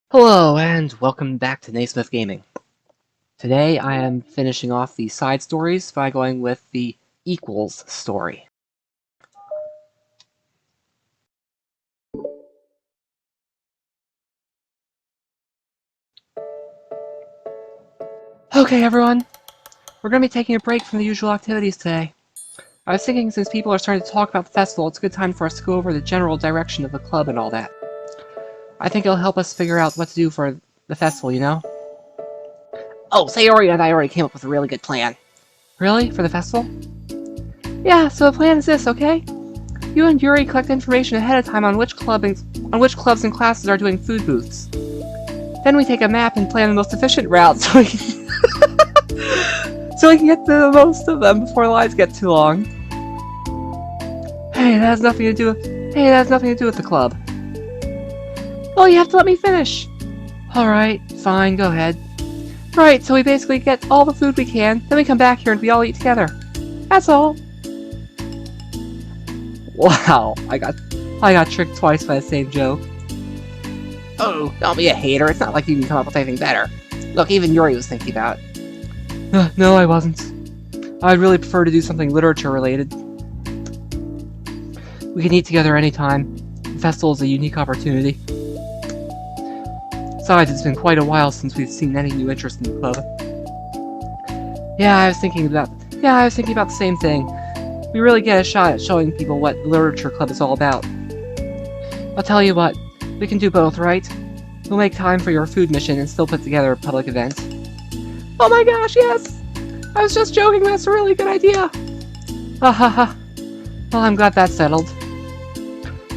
Hello, and welcome back to Naysmith Gaming. Today I am finishing off the side stories by going with the equals story. Okay, everyone. We're going to be taking a break from the usual activities today. I was thinking since people are starting to talk about the festival, it's a good time for us to go over the general direction of the club and all that. I think it'll help us figure out what to do for the festival, you know? Oh, Sayori and I already came up with a really good plan. Really? For the festival? Yeah, so the plan is this, okay? You and Yuri collect information ahead of time on which clubs and classes are doing food booths. Then we take a map and plan the most efficient route so we can get to the most of them before the lines get too long. Hey, that has nothing to do with the club. Well, you have to let me finish. Alright, fine, go ahead. Right, so we basically get all the food we can, then we come back here and we all eat together. That's all. Wow, I got tricked twice by the same joke. Oh, don't be a hater. It's not like you can come up with anything better. Look, even Yuri was thinking about it. No, I wasn't. I'd really prefer to do something literature-related. We can eat together anytime. The festival is a unique opportunity. Besides, it's been quite a while since we've seen any new interest in the club. Yeah, I was thinking about the same thing. We really get a shot at showing people what the Literature Club is all about. I'll tell you what, we can do both, right? We'll make time for your food mission and still put together a public event. Oh my gosh, yes! I was just joking, that's a really good idea! Ha ha ha. Well, I'm glad that's settled.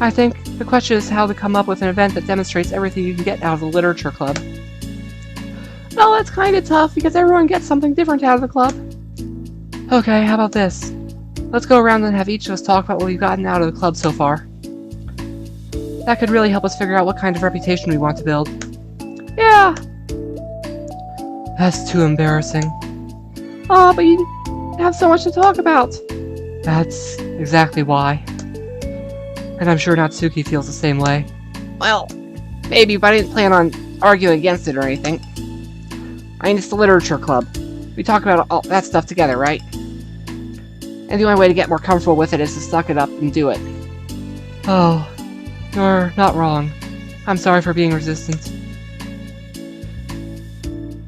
I think the question is how to come up with an event that demonstrates everything you can get out of the Literature Club. Well, that's kinda tough, because everyone gets something different out of the club. Okay, how about this? Let's go around and have each of us talk about what we've gotten out of the club so far. That could really help us figure out what kind of reputation we want to build. Yeah! That's too embarrassing. Aw, but you have so much to talk about. That's exactly why. And I'm sure Natsuki feels the same way. Well, maybe, but I didn't plan on arguing against it or anything. I mean, it's the Literature Club. We talk about all that stuff together, right? And the only way to get more comfortable with it is to suck it up and do it. Oh, you're not wrong. I'm sorry for being resistant.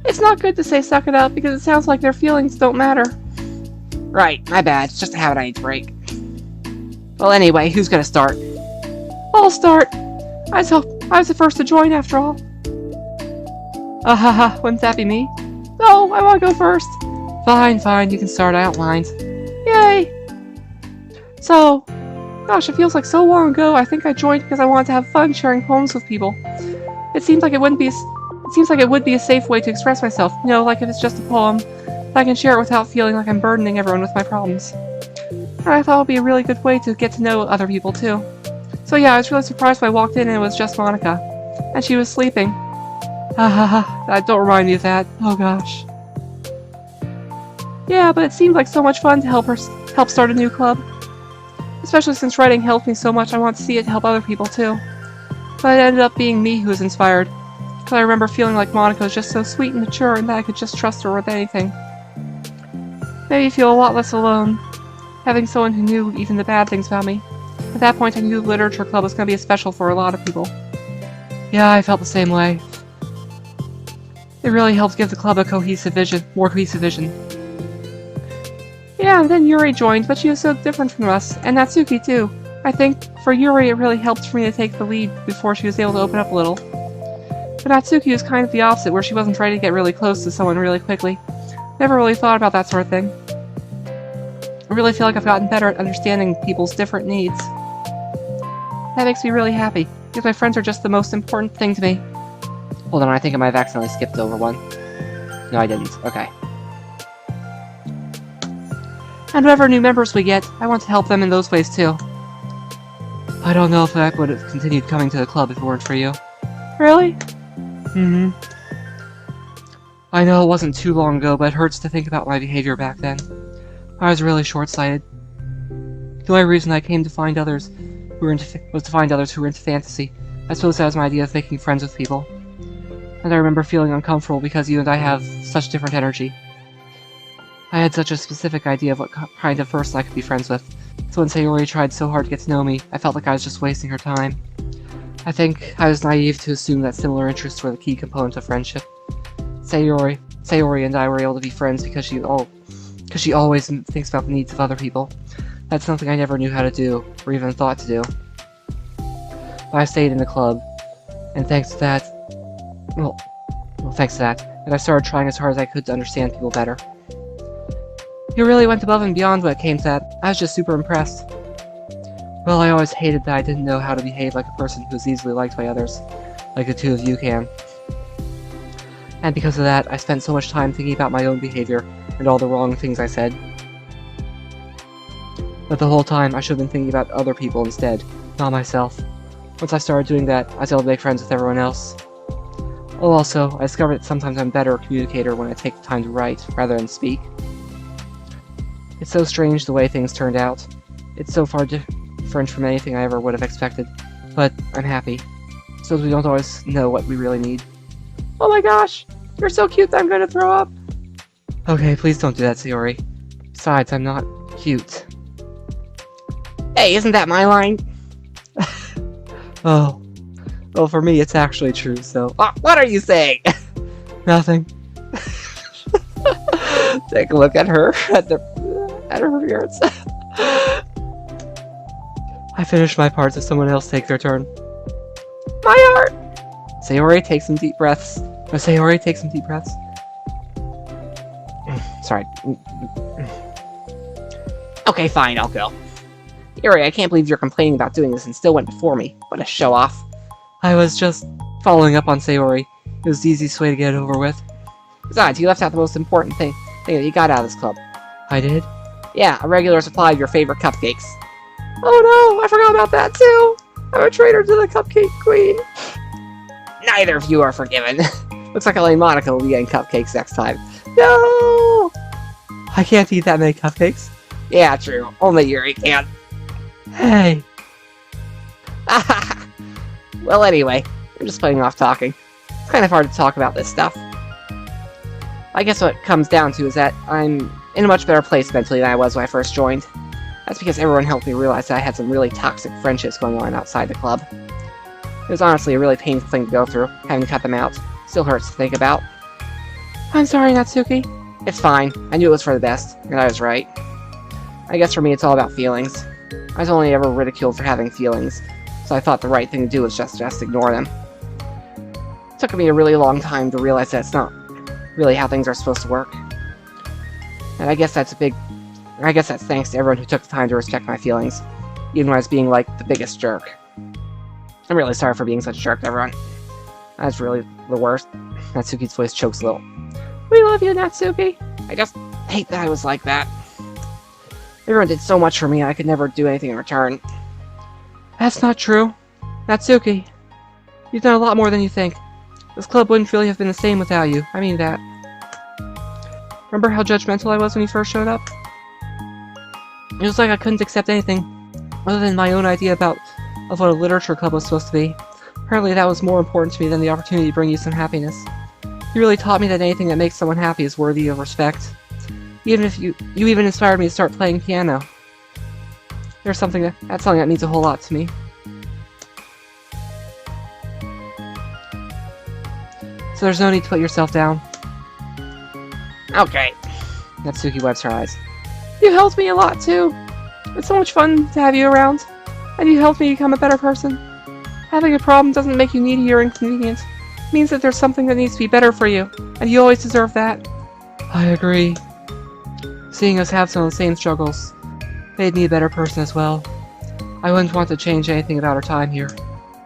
It's not good to say suck it up because it sounds like their feelings don't matter. Right, my bad. It's just a habit I need to break. Well, anyway, who's gonna start? I'll start. I was the first to join after all. Haha, wouldn't that be me? No, I want to go first. Fine, you can start. I outlined. Yay! So, gosh, it feels like so long ago. I think I joined because I wanted to have fun sharing poems with people. It seems like it would be a safe way to express myself. You know, like if it's just a poem, I can share it without feeling like I'm burdening everyone with my problems. And I thought it would be a really good way to get to know other people too. So yeah, I was really surprised when I walked in and it was just Monica, and she was sleeping. Don't remind me of that. Oh gosh. Yeah, but it seemed like so much fun to help start a new club. Especially since writing helped me so much, I want to see it help other people too. But it ended up being me who was inspired. Because I remember feeling like Monica was just so sweet and mature and that I could just trust her with anything. Made me feel a lot less alone. Having someone who knew even the bad things about me. At that point I knew the Literature Club was going to be special for a lot of people. Yeah, I felt the same way. It really helped give the club a more cohesive vision. Yeah, and then Yuri joined, but she was so different from us, and Natsuki too. I think, for Yuri it really helped for me to take the lead before she was able to open up a little. But Natsuki was kind of the opposite, where she wasn't trying to get really close to someone really quickly. Never really thought about that sort of thing. I really feel like I've gotten better at understanding people's different needs. That makes me really happy, because my friends are just the most important thing to me. Hold on, I think I might have accidentally skipped over one. No, I didn't. Okay. And whatever new members we get, I want to help them in those ways too. I don't know if I would have continued coming to the club if it weren't for you. Really? Mm-hmm. I know it wasn't too long ago, but it hurts to think about my behavior back then. I was really short-sighted. The only reason I came to find others was to find others who were into fantasy. I suppose that was my idea of making friends with people. And I remember feeling uncomfortable because you and I have such different energy. I had such a specific idea of what kind of person I could be friends with, so when Sayori tried so hard to get to know me, I felt like I was just wasting her time. I think I was naive to assume that similar interests were the key component of friendship. Sayori and I were able to be friends because she always thinks about the needs of other people. That's something I never knew how to do, or even thought to do. But I stayed in the club, and thanks to that, and I started trying as hard as I could to understand people better. You really went above and beyond when it came to that. I was just super impressed. Well, I always hated that I didn't know how to behave like a person who was easily liked by others, like the two of you can. And because of that, I spent so much time thinking about my own behavior and all the wrong things I said. But the whole time, I should have been thinking about other people instead, not myself. Once I started doing that, I was able to make friends with everyone else. Oh, also, I discovered that sometimes I'm a better communicator when I take the time to write, rather than speak. It's so strange the way things turned out. It's so far different from anything I ever would have expected, but I'm happy. So we don't always know what we really need. Oh my gosh! You're so cute that I'm gonna throw up! Okay, please don't do that, Sayori. Besides, I'm not cute. Hey, isn't that my line? Oh. Well, for me, it's actually true, so... what are you saying? Nothing. Take a look at her, at her appearance. I finished my part so someone else take their turn. My art! Sayori, take some deep breaths. Sayori, take some deep breaths. Sorry. Okay, fine, I'll go. Yuri, I can't believe you're complaining about doing this and still went before me. What a show-off. I was just following up on Sayori. It was the easiest way to get it over with. Besides, you left out the most important thing that you got out of this club. I did? Yeah, a regular supply of your favorite cupcakes. Oh no, I forgot about that too! I'm a traitor to the cupcake queen. Neither of you are forgiven. Looks like only Monica will be getting cupcakes next time. No! I can't eat that many cupcakes. Yeah, true. Only Yuri can. Hey. Well, anyway, we're just putting off talking. It's kind of hard to talk about this stuff. I guess what it comes down to is that I'm in a much better place mentally than I was when I first joined. That's because everyone helped me realize that I had some really toxic friendships going on outside the club. It was honestly a really painful thing to go through, having to cut them out. Still hurts to think about. I'm sorry, Natsuki. It's fine. I knew it was for the best, and I was right. I guess for me it's all about feelings. I was only ever ridiculed for having feelings, so I thought the right thing to do was just ignore them. It took me a really long time to realize that it's not really how things are supposed to work. And I guess that's thanks to everyone who took the time to respect my feelings, even when I was being like the biggest jerk. I'm really sorry for being such a jerk to everyone. That's really the worst. Natsuki's voice chokes a little. We love you, Natsuki! I just hate that I was like that. Everyone did so much for me, I could never do anything in return. That's not true. Natsuki, you've done a lot more than you think. This club wouldn't really have been the same without you. I mean that. Remember how judgmental I was when you first showed up? It was like I couldn't accept anything other than my own idea of what a literature club was supposed to be. Apparently that was more important to me than the opportunity to bring you some happiness. You really taught me that anything that makes someone happy is worthy of respect. Even if you even inspired me to start playing piano. That's something that means a whole lot to me. So there's no need to put yourself down. Okay. Natsuki wipes her eyes. You helped me a lot too. It's so much fun to have you around. And you helped me become a better person. Having a problem doesn't make you needy or inconvenient. It means that there's something that needs to be better for you. And you always deserve that. I agree. Seeing us have some of the same struggles made me a better person as well. I wouldn't want to change anything about our time here.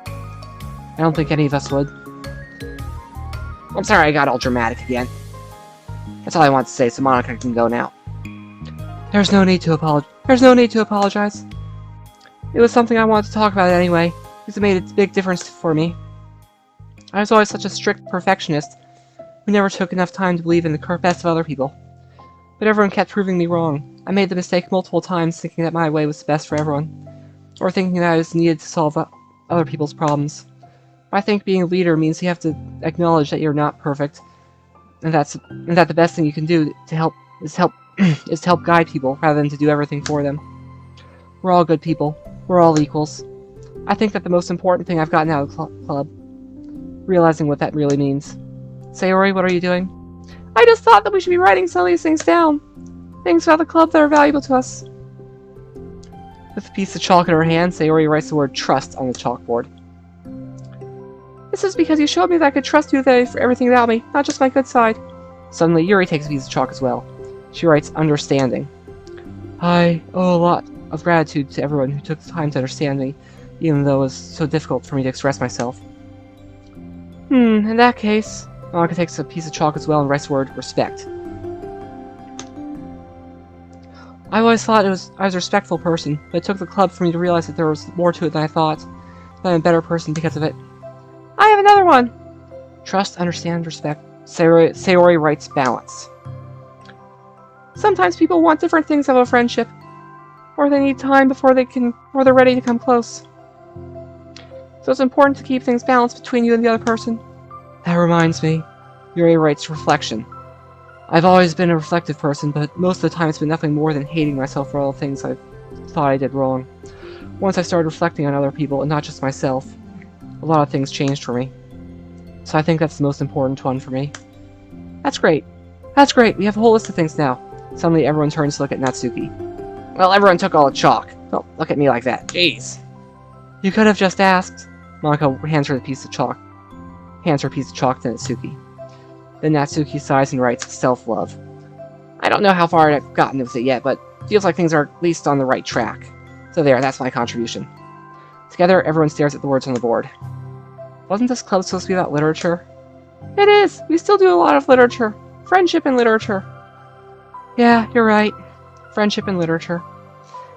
I don't think any of us would. I'm sorry I got all dramatic again. That's all I want to say, so Monica can go now. There's no need to apologize. It was something I wanted to talk about anyway, because it made a big difference for me. I was always such a strict perfectionist who never took enough time to believe in the best of other people. But everyone kept proving me wrong. I made the mistake multiple times thinking that my way was the best for everyone, or thinking that I was needed to solve other people's problems. I think being a leader means you have to acknowledge that you're not perfect, and that the best thing you can do to help is is to help guide people rather than to do everything for them. We're all good people. We're all equals. I think that the most important thing I've gotten out of the club, realizing what that really means. Sayori, what are you doing? I just thought that we should be writing some of these things down. Things about the club that are valuable to us. With a piece of chalk in her hand, Sayori writes the word trust on the chalkboard. This is because you showed me that I could trust you for everything about me, not just my good side. Suddenly, Yuri takes a piece of chalk as well. She writes understanding. I owe a lot of gratitude to everyone who took the time to understand me, even though it was so difficult for me to express myself. In that case, Monica takes a piece of chalk as well and writes the word respect. I always thought I was a respectful person, but it took the club for me to realize that there was more to it than I thought. That I'm a better person because of it. I have another one! Trust, understand, respect. Sayori writes balance. Sometimes people want different things out of a friendship. Or they need time before they're ready to come close. So it's important to keep things balanced between you and the other person. That reminds me. Yuri writes reflection. I've always been a reflective person, but most of the time it's been nothing more than hating myself for all the things I thought I did wrong. Once I started reflecting on other people and not just myself, a lot of things changed for me. So I think that's the most important one for me. That's great. That's great. We have a whole list of things now. Suddenly everyone turns to look at Natsuki. Well, everyone took all the chalk. Don't look at me like that. Jeez. You could have just asked. Monica hands her a piece of chalk. Hands her a piece of chalk to Natsuki. Then Natsuki sighs and writes self-love. I don't know how far I've gotten with it yet, but feels like things are at least on the right track. So there, that's my contribution. Together, everyone stares at the words on the board. Wasn't this club supposed to be about literature? It is! We still do a lot of literature. Friendship and literature. Yeah, you're right. Friendship and literature.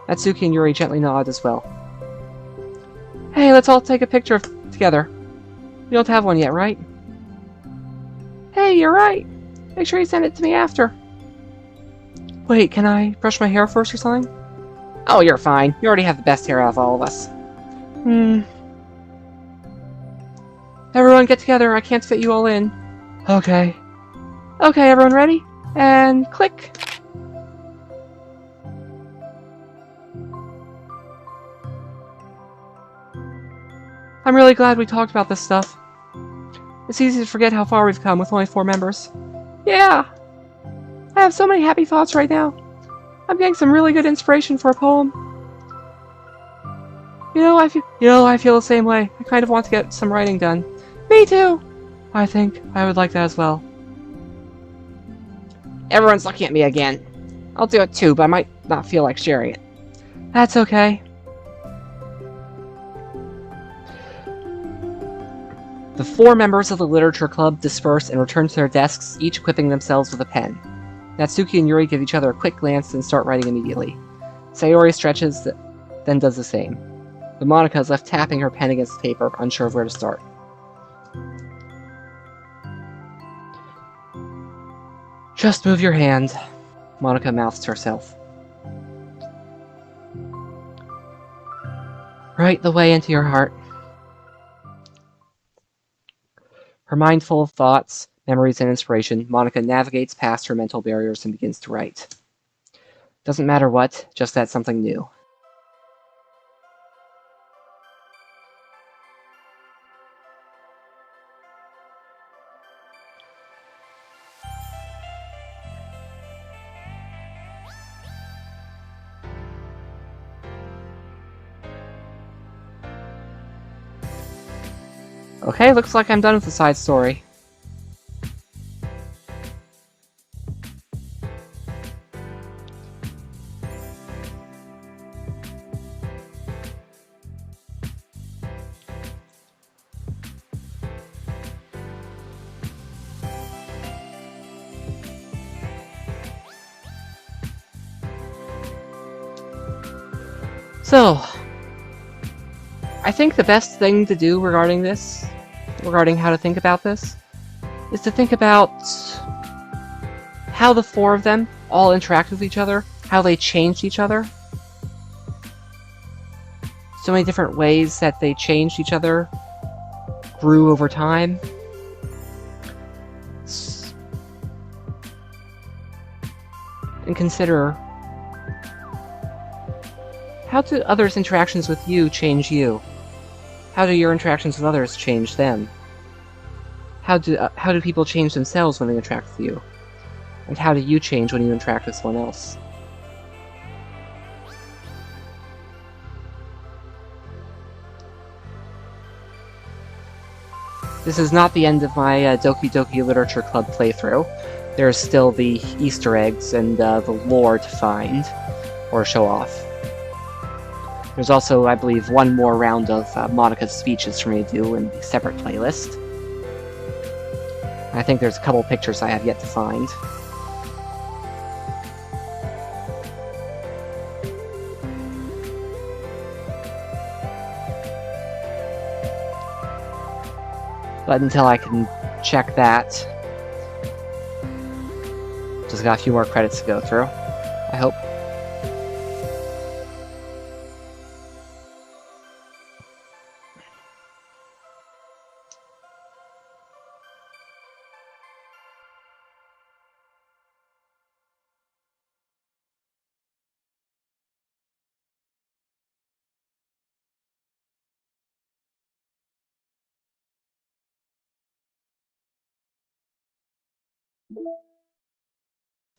Natsuki and Yuri gently nod as well. Hey, let's all take a picture together. You don't have one yet, right? Hey, you're right. Make sure you send it to me after. Wait, can I brush my hair first or something? Oh, you're fine. You already have the best hair out of all of us. Everyone get together. I can't fit you all in. Okay. Okay, everyone ready? And click. I'm really glad we talked about this stuff. It's easy to forget how far we've come with only 4 members. Yeah! I have so many happy thoughts right now. I'm getting some really good inspiration for a poem. I feel the same way. I kind of want to get some writing done. Me too! I think I would like that as well. Everyone's looking at me again. I'll do it too, but I might not feel like sharing it. That's okay. The 4 members of the literature club disperse and return to their desks, each equipping themselves with a pen. Natsuki and Yuri give each other a quick glance and start writing immediately. Sayori stretches, then does the same. But Monica is left tapping her pen against the paper, unsure of where to start. Just move your hand, Monica mouths to herself. Right the way into your heart. Her mind full of thoughts, memories, and inspiration, Monica navigates past her mental barriers and begins to write. Doesn't matter what, just that something new. Okay, looks like I'm done with the side story. So, I think the best thing to do regarding how to think about this, is to think about how the 4 of them all interact with each other, how they changed each other. So many different ways that they changed each other, grew over time. And consider, how do others' interactions with you change you? How do your interactions with others change them? How do people change themselves when they interact with you? And how do you change when you interact with someone else? This is not the end of my Doki Doki Literature Club playthrough. There's still the Easter eggs and the lore to find, or show off. There's also, I believe, one more round of Monica's speeches for me to do in the separate playlist. I think there's a couple pictures I have yet to find. But until I can check that, just got a few more credits to go through, I hope.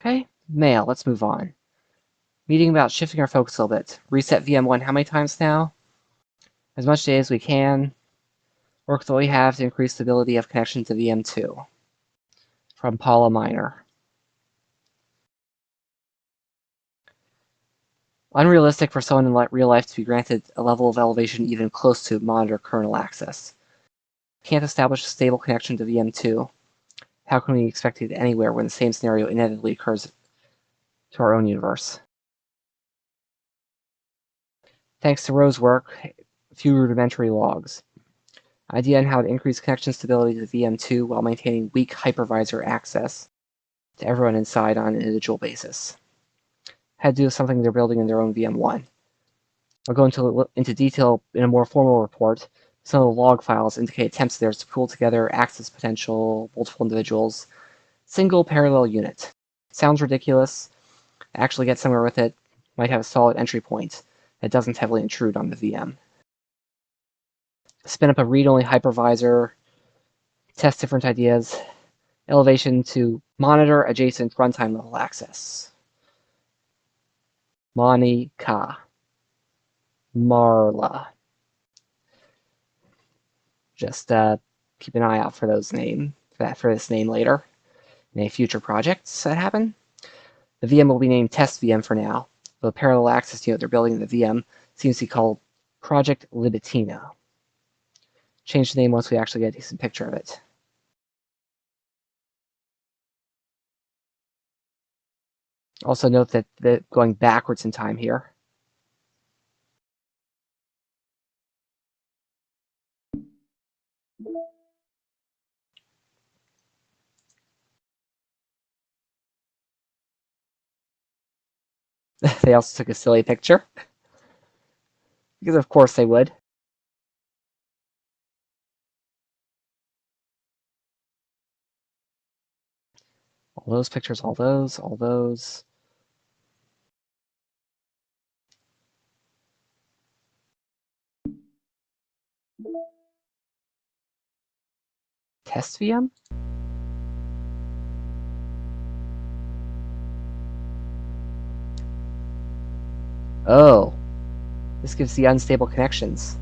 Okay, mail, let's move on. Meeting about shifting our focus a little bit. Reset VM1 how many times now? As much data as we can. Work with what we have to increase stability of connection to VM2. From Paula Miner. Unrealistic for someone in real life to be granted a level of elevation even close to monitor kernel access. Can't establish a stable connection to VM2. How can we expect it anywhere when the same scenario inevitably occurs to our own universe? Thanks to Rose's work, a few rudimentary logs. Idea on how to increase connection stability to VM2 while maintaining weak hypervisor access to everyone inside on an individual basis. Had to do with something they're building in their own VM1. I'll go into detail in a more formal report. Some of the log files indicate attempts of theirs to pool together access potential, multiple individuals, single parallel unit. Sounds ridiculous. Actually get somewhere with it. Might have a solid entry point that doesn't heavily intrude on the VM. Spin up a read-only hypervisor. Test different ideas. Elevation to monitor adjacent runtime level access. Monica. Marla. Just keep an eye out for those for this name later in any future projects that happen. The VM will be named Test VM for now. The parallel access unit they're building in the VM seems to be called Project Libitina. Change the name once we actually get a decent picture of it. Also note that going backwards in time here. They also took a silly picture. Because of course they would. All those pictures, all those. Test VM? Oh. This gives the unstable connections.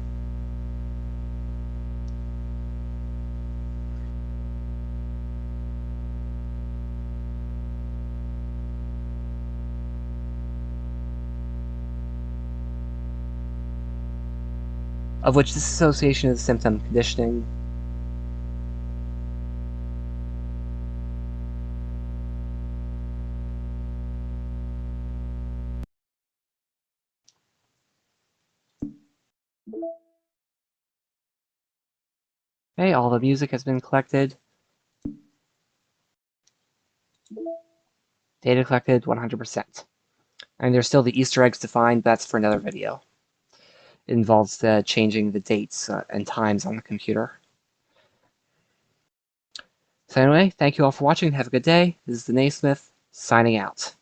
Of which this association is symptom conditioning. Okay, all the music has been collected. Data collected 100%. And there's still the Easter eggs to find, but that's for another video. It involves changing the dates and times on the computer. So anyway, thank you all for watching. Have a good day. This is the Naysmith, signing out.